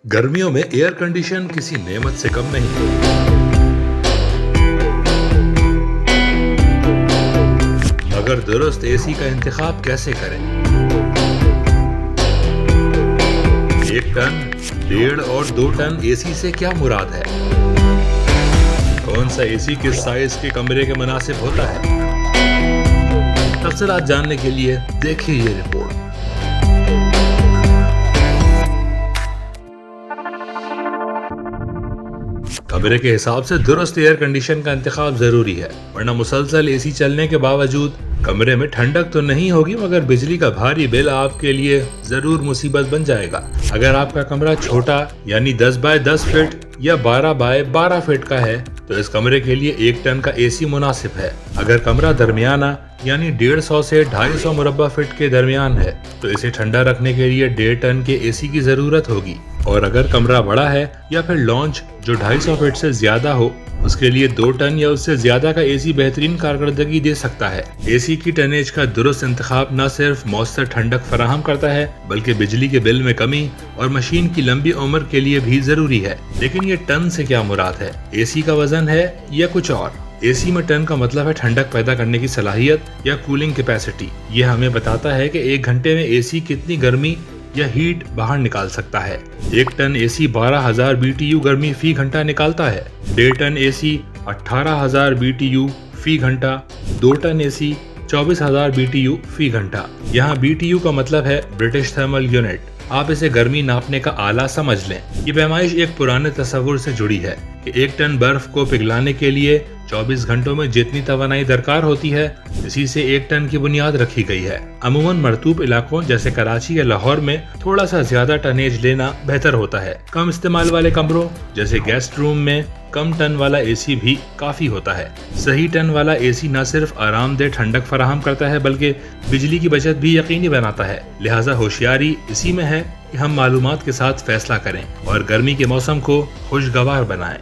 गर्मियों में air condition किसी नेमत से कम नहीं है। मगर दुरुस्त एसी का इंतखाब कैसे करें? 1 टन, 1.5 और 2 टन एसी से क्या मुराद है? कौन सा एसी किस साइज के कमरे के मुनासिब होता है? तफसीलात जानने के लिए देखिए ये रिपोर्ट। कमरे के हिसाब से दुरुस्त एयर कंडीशन का इंतखाब जरूरी है, वरना मुसलसल एसी चलने के बावजूद कमरे में ठंडक तो नहीं होगी, मगर बिजली का भारी बिल आपके लिए जरूर मुसीबत बन जाएगा। अगर आपका कमरा छोटा यानी 10 बाय 10 फीट या 12 बाय 12 फीट का है तो इस कमरे के लिए 1 टन का एसी मुनासिब है। अगर कमरा दरमियाना यानी 150 से 250 मुरब्बा फीट के दरमियान है तो इसे ठंडा रखने के लिए 1.5 टन के एसी की जरूरत होगी। और अगर कमरा बड़ा है या फिर लॉन्च जो 250 फीट से ज्यादा हो, उसके लिए 2 टन या उससे ज्यादा का एसी बेहतरीन कारकर्दगी दे सकता है। एसी की टनेज का दुरुस्त इंतखाब न सिर्फ मौसर ठंडक फराहम करता है बल्कि बिजली के बिल में कमी और मशीन की लंबी उम्र के लिए भी जरूरी है। लेकिन ये टन से क्या मुराद है? एसी का वजन है या कुछ और? एसी में टन का मतलब है ठंडक पैदा करने की सलाहियत या कूलिंग कैपेसिटी। ये हमें बताता है कि 1 घंटे में एसी कितनी गर्मी या हीट बाहर निकाल सकता है। 1 टन एसी 12,000 BTU गर्मी फी घंटा निकालता है। 1.5 टन एसी 18,000 BTU फी घंटा। 2 टन एसी 24,000 BTU फी घंटा। यहाँ BTU का मतलब है ब्रिटिश थर्मल यूनिट। आप इसे गर्मी नापने का आला समझ लें। ये पैमाइश एक पुराने तस्वुर से जुड़ी है कि 1 टन बर्फ को पिघलाने के लिए 24 घंटों में जितनी तवानाई दरकार होती है, इसी से 1 टन की बुनियाद रखी गई है। अमूमन मरतूब इलाकों जैसे कराची या लाहौर में थोड़ा सा ज्यादा टनेज लेना बेहतर होता है। कम इस्तेमाल वाले कमरों जैसे गेस्ट रूम में कम टन वाला एसी भी काफी होता है। सही टन वाला एसी न सिर्फ आरामदेह ठंडक फराहम करता है बल्कि बिजली की बचत भी यकीनी बनाता है। लिहाजा होशियारी इसी में है कि हम मालूमात के साथ फैसला करें और गर्मी के मौसम को खुशगवार बनाएं।